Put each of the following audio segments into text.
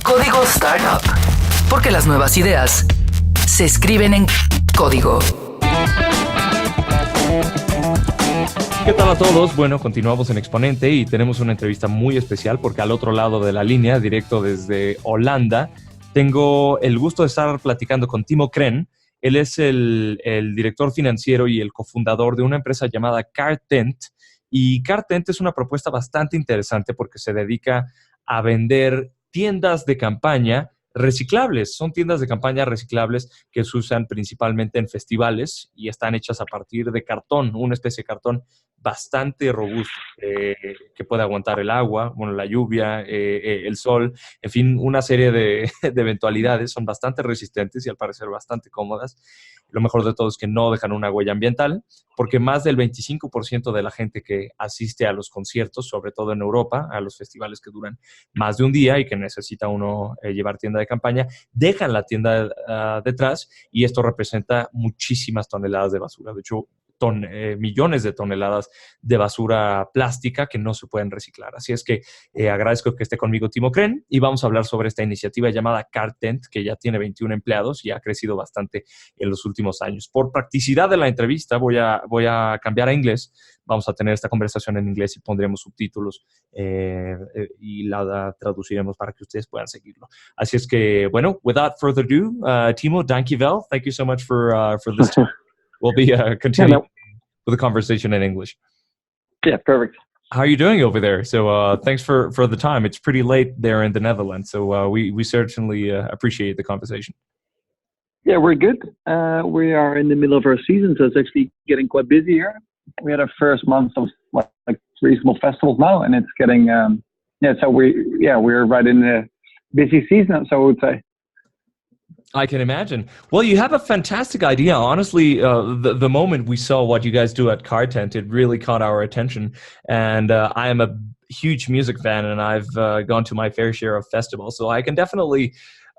Código Startup. Porque las nuevas ideas se escriben en código. ¿Qué tal a todos? Bueno, continuamos en Exponente y tenemos una entrevista muy especial porque al otro lado de la línea, directo desde Holanda, tengo el gusto de estar platicando con Timo Krenn. Él es el director financiero y el cofundador de una empresa llamada Kartent. Y Kartent es una propuesta bastante interesante porque se dedica a vender tiendas de campaña reciclables. Son tiendas de campaña reciclables que se usan principalmente en festivales y están hechas a partir de cartón, una especie de cartón bastante robusto que puede aguantar el agua, bueno, la lluvia, el sol, en fin, una serie de eventualidades. Son bastante resistentes y al parecer bastante cómodas. Lo mejor de todo es que no dejan una huella ambiental, porque más del 25% de la gente que asiste a los conciertos, sobre todo en Europa, a los festivales que duran más de un día y que necesita uno llevar tienda de campaña, dejan la tienda detrás, y esto representa muchísimas toneladas de basura. De hecho, millones de toneladas de basura plástica que no se pueden reciclar. Así es que agradezco que esté conmigo Timo Krenn y vamos a hablar sobre esta iniciativa llamada Kartent, que ya tiene 21 empleados y ha crecido bastante en los últimos años. Por practicidad de la entrevista voy a cambiar a inglés. Vamos a tener esta conversación en inglés y pondremos subtítulos y la traduciremos para que ustedes puedan seguirlo. Así es que, bueno, without further ado, Timo, dankjewel. Thank you so much for this time. We'll be continuing with the conversation in English. Yeah, perfect. How are you doing over there? So thanks for the time. It's pretty late there in the Netherlands, so we certainly appreciate the conversation. Yeah, we're good. We are in the middle of our season, so it's actually getting quite busy here. We had our first month of like 3 small festivals now, and it's getting so we're right in the busy season, so I would say. I can imagine. Well, you have a fantastic idea. Honestly, the moment we saw what you guys do at Kartent, it really caught our attention. And I am a huge music fan, and I've gone to my fair share of festivals. So I can definitely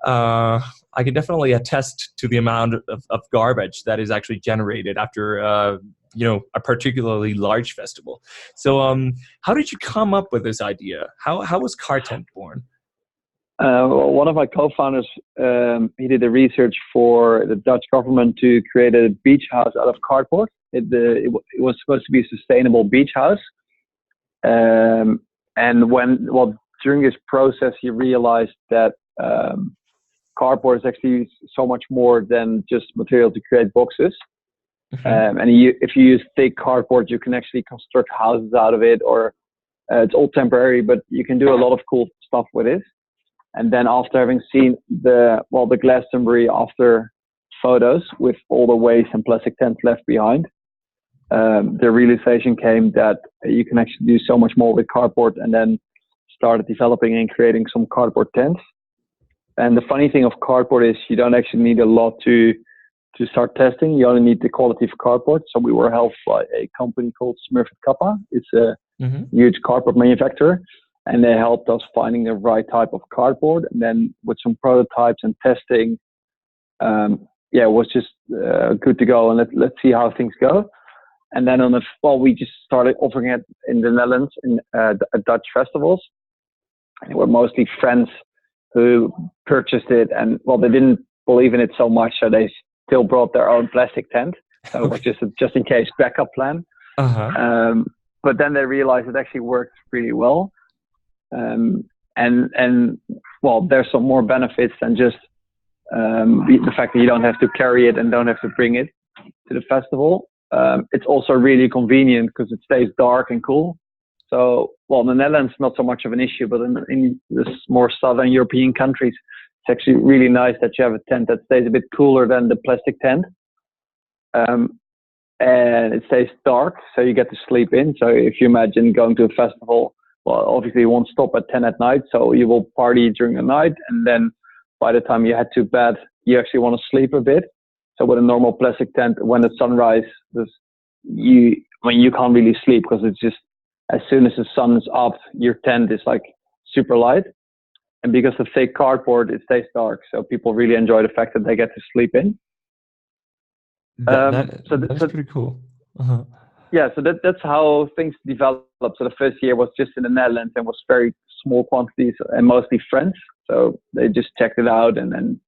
attest to the amount of garbage that is actually generated after a particularly large festival. So how did you come up with this idea? How was Kartent born? One of my co-founders, he did the research for the Dutch government to create a beach house out of cardboard. It was supposed to be a sustainable beach house. And during this process, he realized that cardboard is actually so much more than just material to create boxes. Mm-hmm. If you use thick cardboard, you can actually construct houses out of it, or it's all temporary, but you can do a lot of cool stuff with it. And then after having seen the Glastonbury after photos with all the waste and plastic tents left behind, the realization came that you can actually do so much more with cardboard, and then started developing and creating some cardboard tents. And the funny thing of cardboard is you don't actually need a lot to start testing. You only need the quality of cardboard. So we were helped by a company called Smurfit Kappa. It's a huge cardboard manufacturer. And they helped us finding the right type of cardboard. And then with some prototypes and testing, it was just good to go. And let's see how things go. And then we just started offering it in the Netherlands in Dutch festivals. And it were mostly friends who purchased it. And they didn't believe in it so much, so they still brought their own plastic tent. So it was just in case backup plan. Uh-huh. But then they realized it actually worked really well. And there's some more benefits than just the fact that you don't have to carry it and don't have to bring it to the festival. It's also really convenient because it stays dark and cool. So, in the Netherlands, not so much of an issue, but in the more southern European countries, it's actually really nice that you have a tent that stays a bit cooler than the plastic tent. And it stays dark, so you get to sleep in. So if you imagine going to a festival, obviously you won't stop at 10 at night, so you will party during the night, and then by the time you head to bed, you actually want to sleep a bit. So with a normal plastic tent, when the sun rises, you can't really sleep because it's just as soon as the sun is up, your tent is like super light. And because of thick cardboard, it stays dark. So people really enjoy the fact that they get to sleep in. That's pretty cool. Uh-huh. Yeah, so that's how things developed. So the first year was just in the Netherlands and was very small quantities and mostly friends. So they just checked it out and then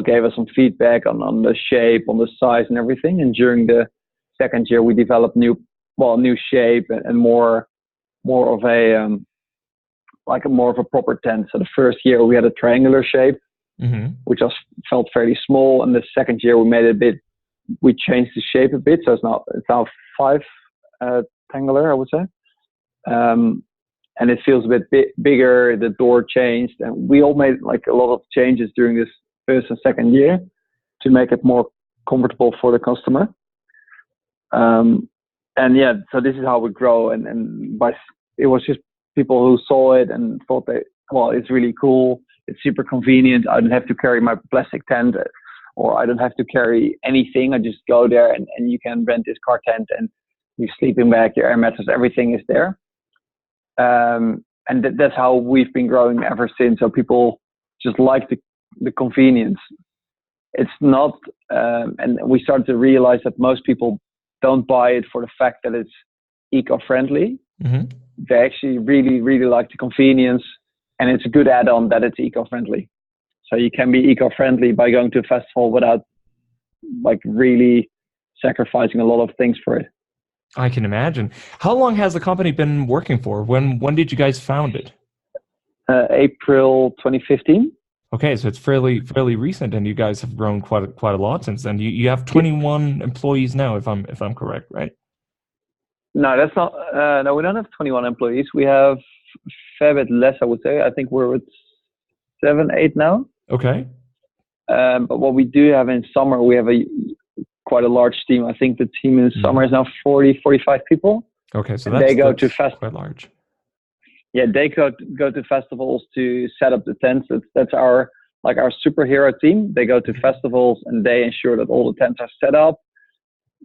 gave us some feedback on the shape, on the size and everything. And during the second year, we developed new shape and more of a more of a proper tent. So the first year we had a triangular shape, which felt fairly small. And the second year we changed the shape a bit. So it's now 5 triangular, I would say. And it feels a bit bigger. The door changed, and we all made like a lot of changes during this first and second year to make it more comfortable for the customer. And yeah, so this is how we grow. And it was just people who saw it and thought it's really cool. It's super convenient. I don't have to carry my plastic tent, or I don't have to carry anything. I just go there and you can rent this car tent, and your sleeping bag, your air mattress, everything is there. And that's how we've been growing ever since. So people just like the convenience. It's not, and we started to realize that most people don't buy it for the fact that it's eco-friendly. They actually really, really like the convenience, and it's a good add-on that it's eco-friendly. So you can be eco-friendly by going to a festival without like really sacrificing a lot of things for it. I can imagine. How long has the company been working for? When did you guys found it? April 2015. Okay, so it's fairly recent, and you guys have grown quite a lot since then. You have 21 employees now, if I'm correct, right? No, that's not. No, we don't have 21 employees. We have a fair bit less, I would say. I think we're at 7, 8 now. Okay. But what we do have in summer, we have quite a large team. I think the team in summer is now 40, 45 people. Okay, so they go to quite large. Yeah, they go to festivals to set up the tents. That's our superhero team. They go to festivals and they ensure that all the tents are set up.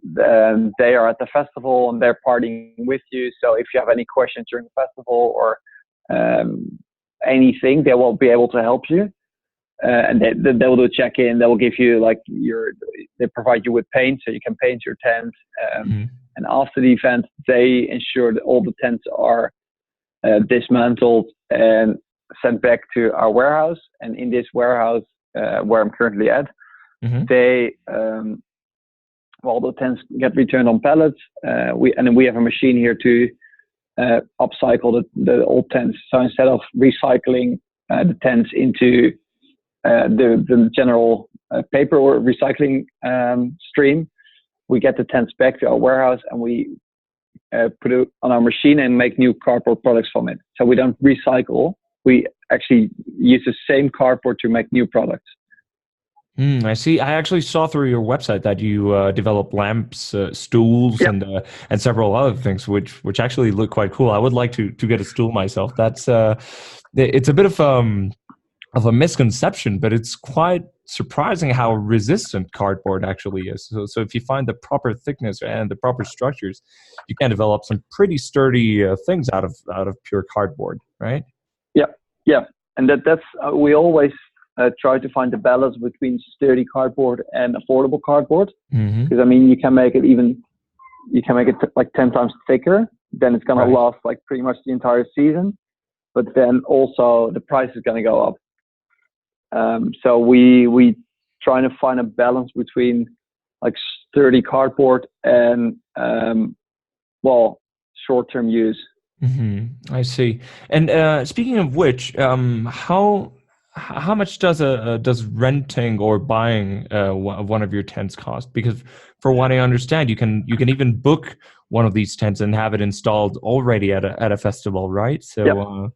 They are at the festival and they're partying with you. So if you have any questions during the festival or anything, they will be able to help you. And they will do a check-in. They will give you they provide you with paint so you can paint your tent. And after the event, they ensure that all the tents are dismantled and sent back to our warehouse. And in this warehouse, where I'm currently at, the tents get returned on pallets. We have a machine here to upcycle the old tents. So instead of recycling the tents into the general paper or recycling stream, we get the tents back to our warehouse and we put it on our machine and make new cardboard products from it. So we don't recycle. We actually use the same cardboard to make new products. I see. I actually saw through your website that you develop lamps, stools, and several other things, which actually look quite cool. I would like to get a stool myself. That's it's a bit of a misconception, but it's quite surprising how resistant cardboard actually is. So if you find the proper thickness and the proper structures, you can develop some pretty sturdy things out of pure cardboard, right? Yeah, and that's we always try to find the balance between sturdy cardboard and affordable cardboard. Because I mean, you can make it like 10 times thicker, then it's gonna last like pretty much the entire season. But then also the price is gonna go up. So we trying to find a balance between like sturdy cardboard and short-term use. I see. And speaking of which, how much does renting or buying one of your tents cost? Because for what I understand, you can even book one of these tents and have it installed already at a festival, right? So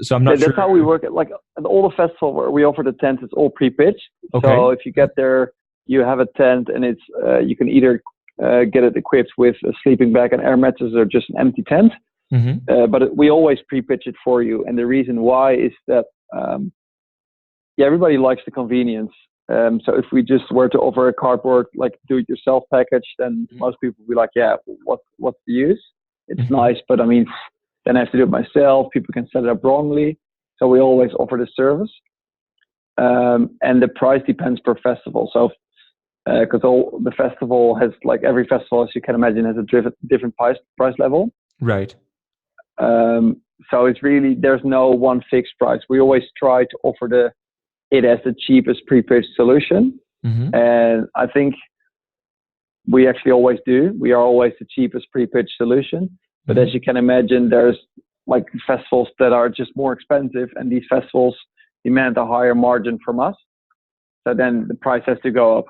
So I'm not sure. That's how we work. Like at all the festivals where we offer the tent, it's all pre-pitched. Okay. So if you get there, you have a tent, and it's you can either get it equipped with a sleeping bag and air mattress, or just an empty tent. But we always pre-pitch it for you, and the reason why is that everybody likes the convenience. So if we just were to offer a cardboard like do-it-yourself package, then most people would be like, what's the use? It's nice, but I mean, then I have to do it myself. People can set it up wrongly. So we always offer the service. And the price depends per festival. So, because the festival has, like every festival, as you can imagine, has a different price level. Right. So it's really, there's no one fixed price. We always try to offer it as the cheapest pre-pitch solution. Mm-hmm. And I think we actually always do. We are always the cheapest pre-pitch solution. But as you can imagine, there's like festivals that are just more expensive, and these festivals demand a higher margin from us. So then the price has to go up.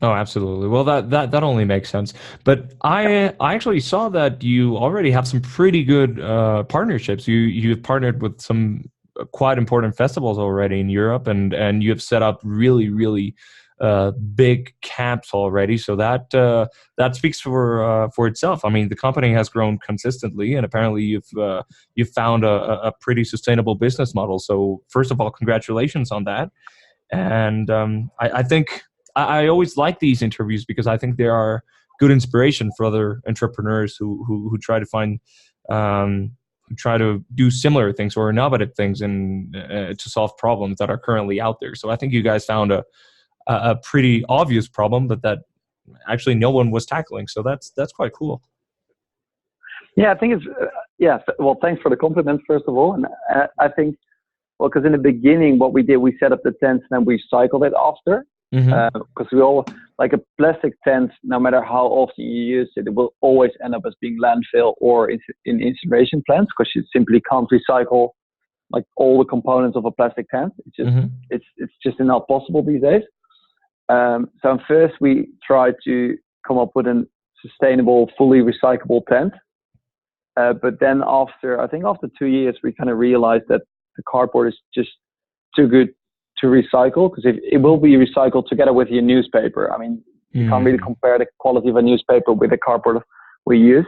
Oh, absolutely. Well, that only makes sense. But I actually saw that you already have some pretty good partnerships. You've partnered with some quite important festivals already in Europe, and you have set up really big camps already. So that speaks for itself. I mean, the company has grown consistently, and apparently you've found a pretty sustainable business model. So first of all, congratulations on that. And I think I always like these interviews because I think they are good inspiration for other entrepreneurs who try to find who try to do similar things or innovative things and to solve problems that are currently out there. So I think you guys found a pretty obvious problem, but that actually no one was tackling. So that's quite cool. Yeah, I think it's well, thanks for the compliment first of all, and I think. Well, because in the beginning, what we did, we set up the tents and then we cycled it after. Because we all, like a plastic tent, no matter how often you use it, it will always end up as being landfill or in incineration plants, because you simply can't recycle like all the components of a plastic tent. It's just not possible these days. So first we tried to come up with a sustainable, fully recyclable tent. But then after 2 years, we kind of realized that the cardboard is just too good to recycle, because it will be recycled together with your newspaper. I mean, you can't really compare the quality of a newspaper with the cardboard we use.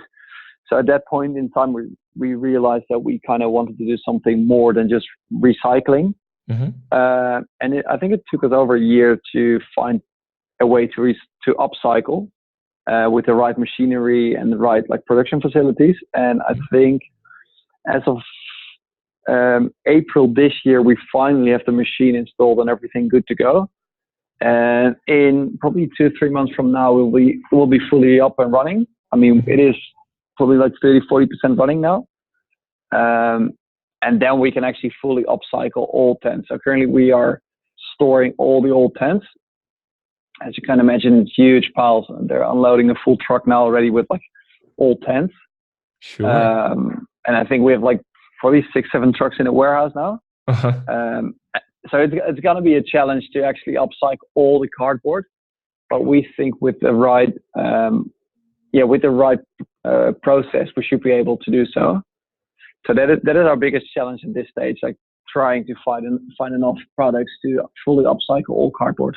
So at that point in time, we realized that we kind of wanted to do something more than just recycling. I think it took us over a year to find a way to upcycle with the right machinery and the right like production facilities. And I think as of April this year, we finally have the machine installed and everything good to go. And in probably 2-3 months from now, it will be fully up and running. I mean, it is probably like 30-40% running now. And then we can actually fully upcycle all tents. So currently we are storing all the old tents. As you can imagine, huge piles, and they're unloading a full truck now already with like old tents. Sure. And I think we have like probably 6-7 trucks in a warehouse now. So it's going to be a challenge to actually upcycle all the cardboard, but we think with the right process, we should be able to do so. So that is our biggest challenge at this stage, like trying to find enough products to fully upcycle all cardboard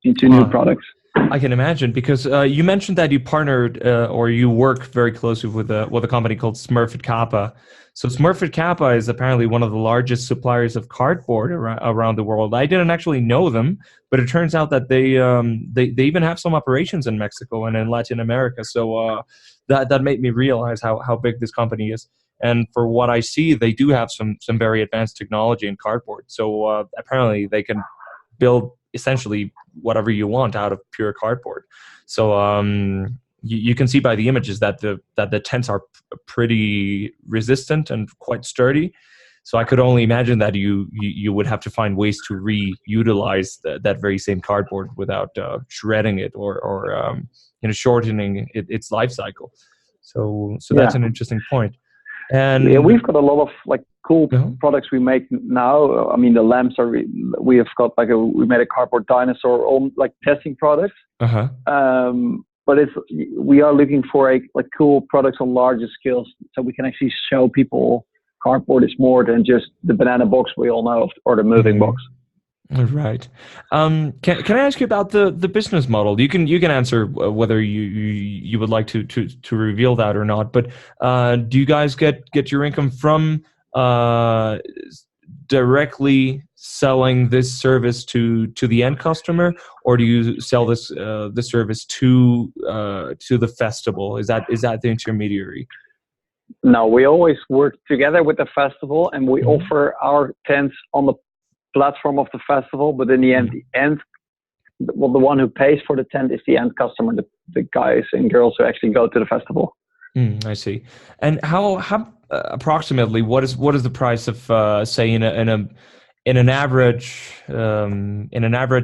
into new products. I can imagine, because you mentioned that you partnered or you work very closely with a company called Smurfit Kappa. So Smurfit Kappa is apparently one of the largest suppliers of cardboard around the world. I didn't actually know them, but it turns out that they even have some operations in Mexico and in Latin America. So that made me realize how big this company is. And for what I see, they do have some very advanced technology in cardboard. So apparently they can build essentially whatever you want out of pure cardboard. So you can see by the images that the tents are pretty resistant and quite sturdy. So I could only imagine that you would have to find ways to reutilize that very same cardboard without shredding it or shortening its life cycle. So that's an interesting point. And yeah, we've got a lot of like cool products we make now. I mean, the lamps are. We have got we made a cardboard dinosaur, all like testing products. But we are looking for cool products on larger scales, so we can actually show people cardboard is more than just the banana box we all know or the moving box. Right. Can I ask you about the business model? You can answer whether you would like to reveal that or not. But do you guys get your income from directly selling this service to the end customer, or do you sell this service to the festival? Is that the intermediary? No, we always work together with the festival, and we offer our tents on the platform of the festival. But in the end, the one who pays for the tent is the end customer, the guys and girls who actually go to the festival. I see. And how approximately what is the price of say in an average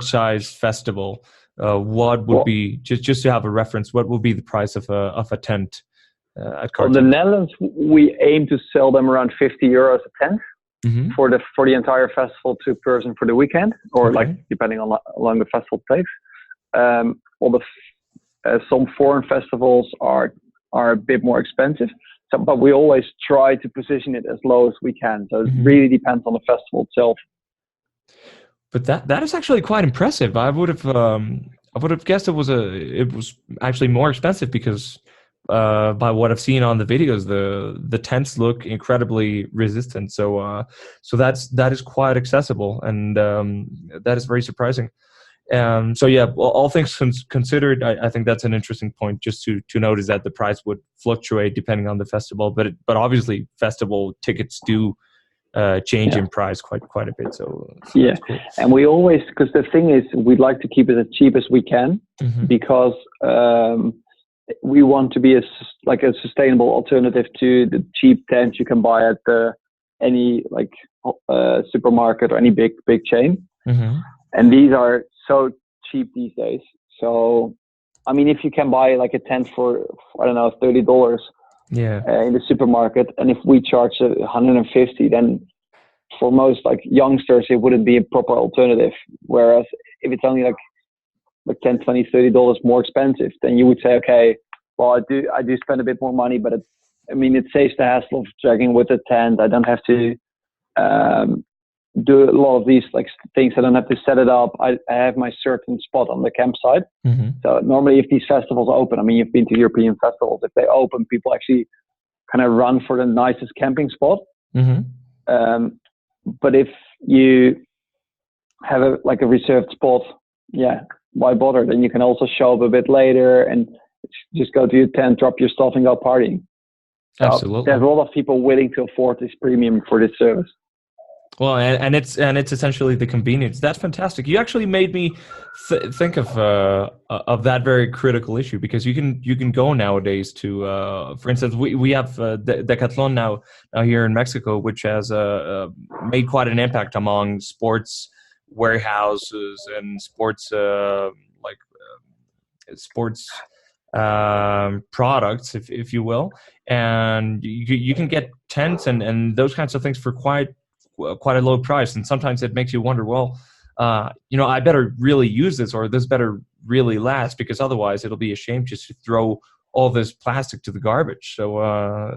size festival? What would Well, be just to have a reference? What would be the price of a tent at in the Kartent? Netherlands, we aim to sell them around 50 euros a tent Mm-hmm. for the entire festival to person for the weekend, or like Okay. depending on how long the festival takes. Well, some foreign festivals are a bit more expensive, but we always try to position it as low as we can. So it Mm-hmm. really depends on the festival itself. But that is actually quite impressive. I would have guessed it was actually more expensive because by what I've seen on the videos, the tents look incredibly resistant. So that is quite accessible, and that is very surprising. So yeah, all things considered, I think that's an interesting point just to notice that the price would fluctuate depending on the festival, but obviously festival tickets do change Yeah. in price quite a bit. So Yeah, that's cool. and we always, because the thing is, we'd like to keep it as cheap as we can, Mm-hmm. because we want to be a sustainable alternative to the cheap tents you can buy at any supermarket or any big chain. Mm-hmm. And these are so cheap these days. So, I mean, if you can buy like a tent for I don't know $30 Yeah. in the supermarket, and if we charge 150, then for most like youngsters it wouldn't be a proper alternative. Whereas if it's only like 10, 20, $30 more expensive, then you would say, okay, well, I do spend a bit more money, but it saves the hassle of dragging with the tent. I don't have to do a lot of these like things. I don't have to set it up. I have my certain spot on the campsite. Mm-hmm. So normally if these festivals open, I mean, you've been to European festivals, if they open, people actually kind of run for the nicest camping spot. Mm-hmm. But if you have a reserved spot, yeah, why bother? Then you can also show up a bit later and just go to your tent, drop your stuff, and go partying. So Absolutely. there's a lot of people willing to afford this premium for this service. Well, and it's essentially the convenience. That's fantastic. You actually made me think of that very critical issue, because you can go nowadays to, for instance, we have Decathlon now here in Mexico, which has made quite an impact among sports warehouses and sports products, if you will, and you can get tents and those kinds of things for quite a low price. And sometimes it makes you wonder, well, I better really use this, or this better really last, because otherwise it'll be a shame just to throw all this plastic to the garbage. So I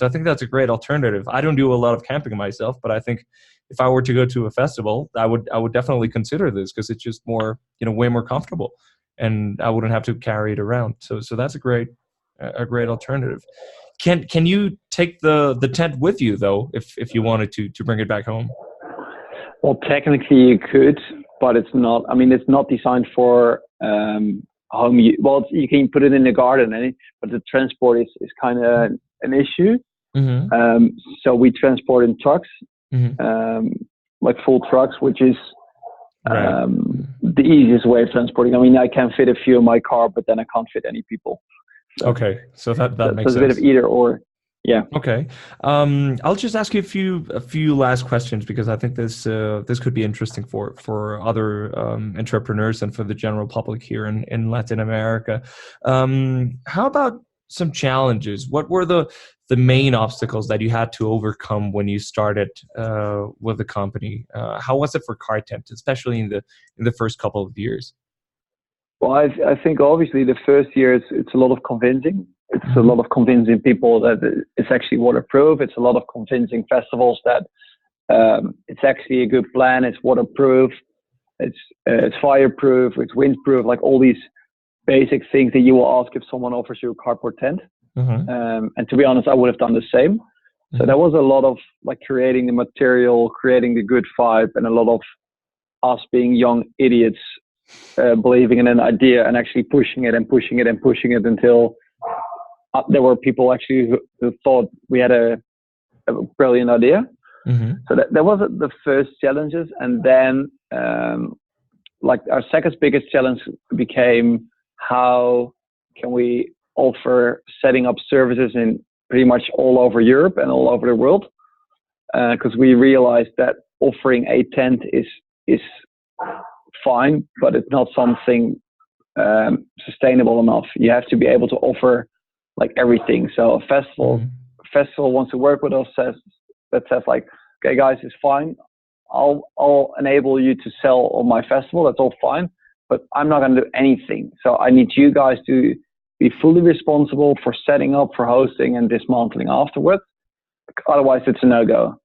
think that's a great alternative. I don't do a lot of camping myself, but I think if I were to go to a festival, I would definitely consider this, because it's just more, way more comfortable, and I wouldn't have to carry it around. So that's a great alternative. Can you take the tent with you though, if you wanted to bring it back home? Well, technically you could, but it's not. I mean, it's not designed for home. Well, you can put it in the garden, but the transport is kind of an issue. Mm-hmm. So we transport in trucks, Mm-hmm. like full trucks, which is Right. the easiest way of transporting. I mean, I can fit a few in my car, but then I can't fit any people. So, Okay, so that makes it's a bit of sense. either or. Yeah. Okay, I'll just ask you a few last questions, because I think this could be interesting for other entrepreneurs and for the general public here in Latin America. How about some challenges? What were the main obstacles that you had to overcome when you started with the company? How was it for Kartent, especially in the first couple of years? Well, I think obviously the first year it's a lot of convincing. It's a lot of convincing people that it's actually waterproof. It's a lot of convincing festivals that it's actually a good plan. It's waterproof. It's fireproof. It's windproof. Like all these basic things that you will ask if someone offers you a cardboard tent. Mm-hmm. And to be honest, I would have done the same. So there was a lot of like creating the material, creating the good vibe, and a lot of us being young idiots believing in an idea and actually pushing it until there were people actually who thought we had a brilliant idea. Mm-hmm. So that was the first challenges. And then like our second biggest challenge became, how can we offer setting up services in pretty much all over Europe and all over the world, because we realized that offering a tent is fine, but it's not something sustainable enough. You have to be able to offer like everything. So a festival wants to work with us, says like, okay guys, it's fine, I'll enable you to sell on my festival, that's all fine, but I'm not going to do anything. So I need you guys to be fully responsible for setting up, for hosting and dismantling afterwards. Otherwise it's a no-go.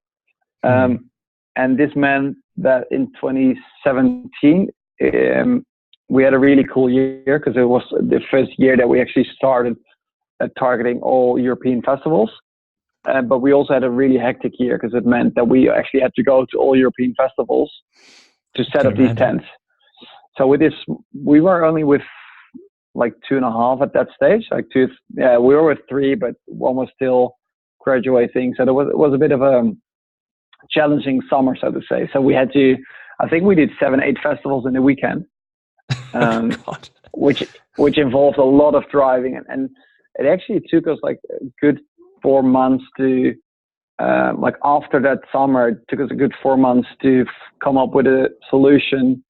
And this meant that in 2017, we had a really cool year, because it was the first year that we actually started targeting all European festivals. But we also had a really hectic year, because it meant that we actually had to go to all European festivals to set up these tents. So with this, we were only with like 2.5 at that stage. We were with 3, but one was still graduating. So it was a bit of a challenging summer, so to say. So we had to, I think we did 7-8 festivals in the weekend, which involved a lot of driving, and it actually took us like a good 4 months to, like after that summer, it took us a good 4 months to come up with a solution,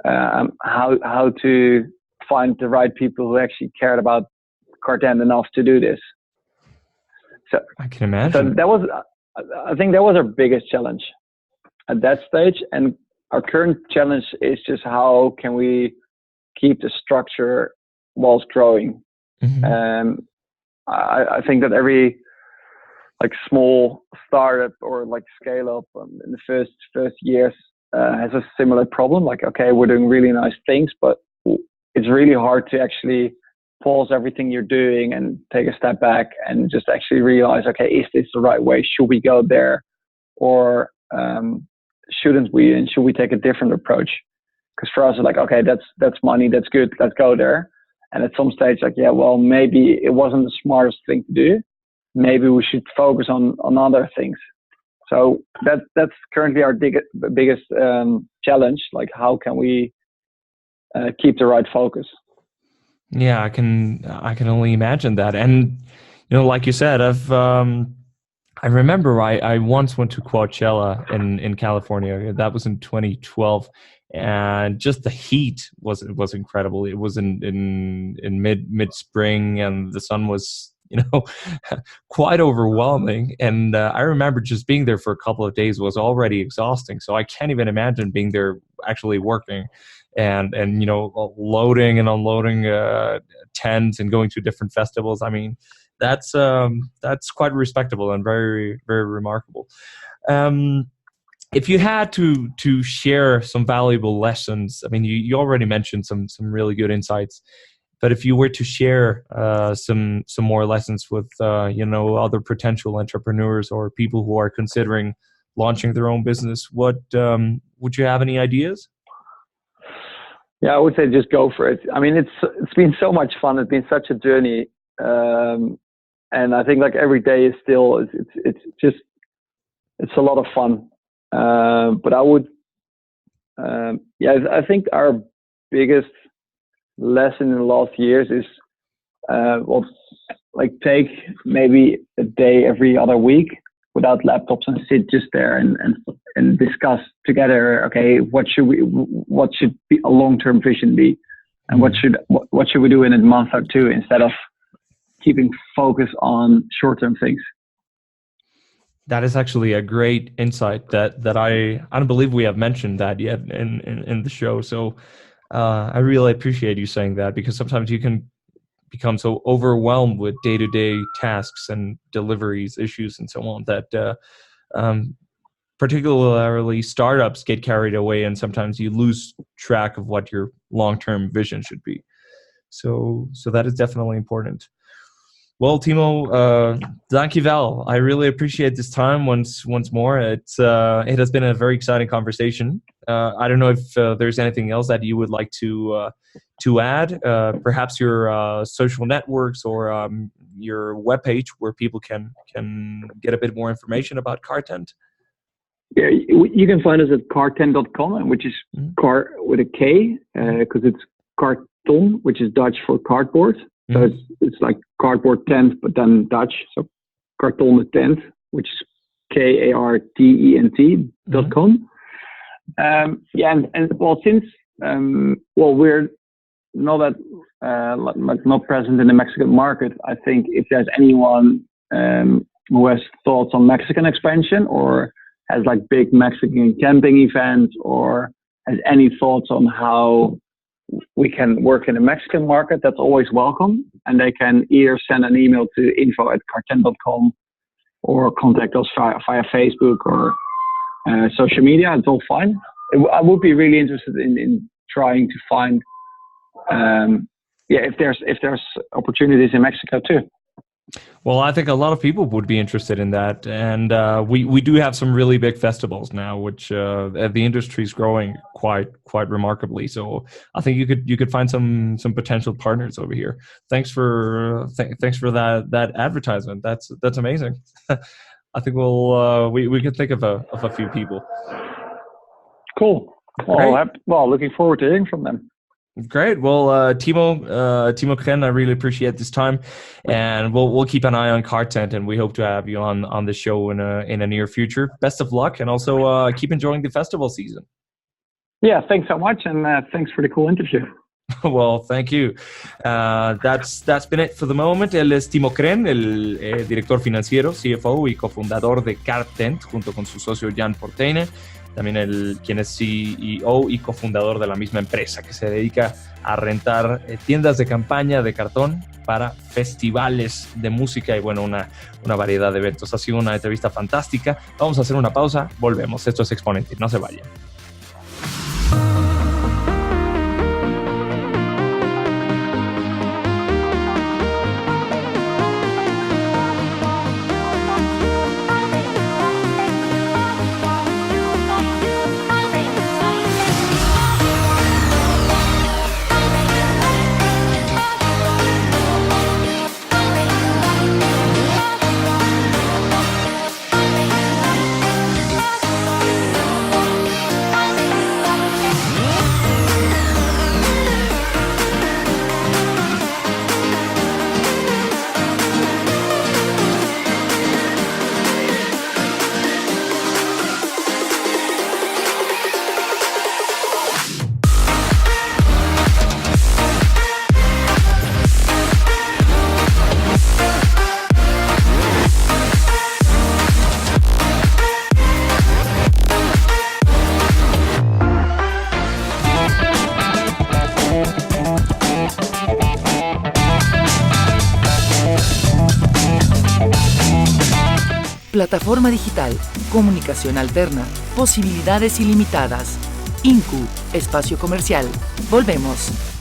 how to find the right people who actually cared about Kartent enough to do this. So I can imagine. So I think that was our biggest challenge at that stage. And our current challenge is just how can we keep the structure whilst growing. I think that every like small startup or like scale up in the first years has a similar problem. Like, okay, we're doing really nice things, but it's really hard to actually pause everything you're doing and take a step back and just actually realize, okay, is this the right way? Should we go there, or shouldn't we? And should we take a different approach? Because for us, it's like, okay, that's money, that's good, let's go there. And at some stage, like, yeah, well, maybe it wasn't the smartest thing to do. Maybe we should focus on other things. So that's currently our biggest challenge. Like, how can we keep the right focus? Yeah, I can only imagine that. And like you said, I remember I once went to Coachella in California. That was in 2012, and just the heat was incredible. It was in mid spring, and the sun was quite overwhelming. And I remember just being there for a couple of days was already exhausting. So I can't even imagine being there actually working. And loading and unloading tents and going to different festivals. I mean, that's quite respectable and very, very remarkable. If you had to share some valuable lessons, I mean, you already mentioned some really good insights, but if you were to share some more lessons with other potential entrepreneurs or people who are considering launching their own business, what would you have any ideas? Yeah, I would say just go for it. I mean, it's been so much fun. It's been such a journey, and I think like every day is still it's a lot of fun. But I would, I think our biggest lesson in the last years is, take maybe a day every other week without laptops and sit just there and discuss together. Okay, what should be a long-term vision be, and what should we do in a month or two, instead of keeping focus on short-term things. That is actually a great insight that I don't believe we have mentioned that yet in the show. So I really appreciate you saying that, because sometimes you can become so overwhelmed with day-to-day tasks and deliveries, issues, and so on that particularly startups get carried away, and sometimes you lose track of what your long-term vision should be. So that is definitely important. Well, Timo, dankjewel. I really appreciate this time once more. It has been a very exciting conversation. I don't know if there's anything else that you would like to add. Perhaps your social networks or your webpage where people can get a bit more information about Kartent. Yeah, you can find us at kartent.com, which is car with a K, because it's karton, which is Dutch for cardboard. So it's like cardboard tent, but then Dutch. So karton tent, which is KARTENT.com. And well, since we're not not present in the Mexican market, I think if there's anyone who has thoughts on Mexican expansion or has like big Mexican camping events or has any thoughts on how we can work in the Mexican market, that's always welcome. And they can either send an email to info@kartent.com or contact us via Facebook or social media. It's all fine. I would be really interested in trying to find, if there's opportunities in Mexico too. Well, I think a lot of people would be interested in that, and we do have some really big festivals now, which the industry is growing quite remarkably. So I think you could find some potential partners over here. Thanks for that advertisement. That's amazing. I think we could think of a few people. Cool. Well, looking forward to hearing from them. Great. Well, Timo Krenn, I really appreciate this time, and we'll keep an eye on Kartent, and we hope to have you on the show in a near future. Best of luck, and also keep enjoying the festival season. Yeah, thanks so much, and thanks for the cool interview. Well, thank you. That's been it for the moment. Él es Timo Krenn, el director financiero, CFO y cofundador de Kartent, junto con su socio Jan Porteine. También quien es CEO y cofundador de la misma empresa que se dedica a rentar tiendas de campaña de cartón para festivales de música y bueno, una variedad de eventos. Ha sido una entrevista fantástica. Vamos a hacer una pausa, volvemos. Esto es Exponente, no se vayan. Plataforma digital, comunicación alterna, posibilidades ilimitadas. INCU, espacio comercial. Volvemos.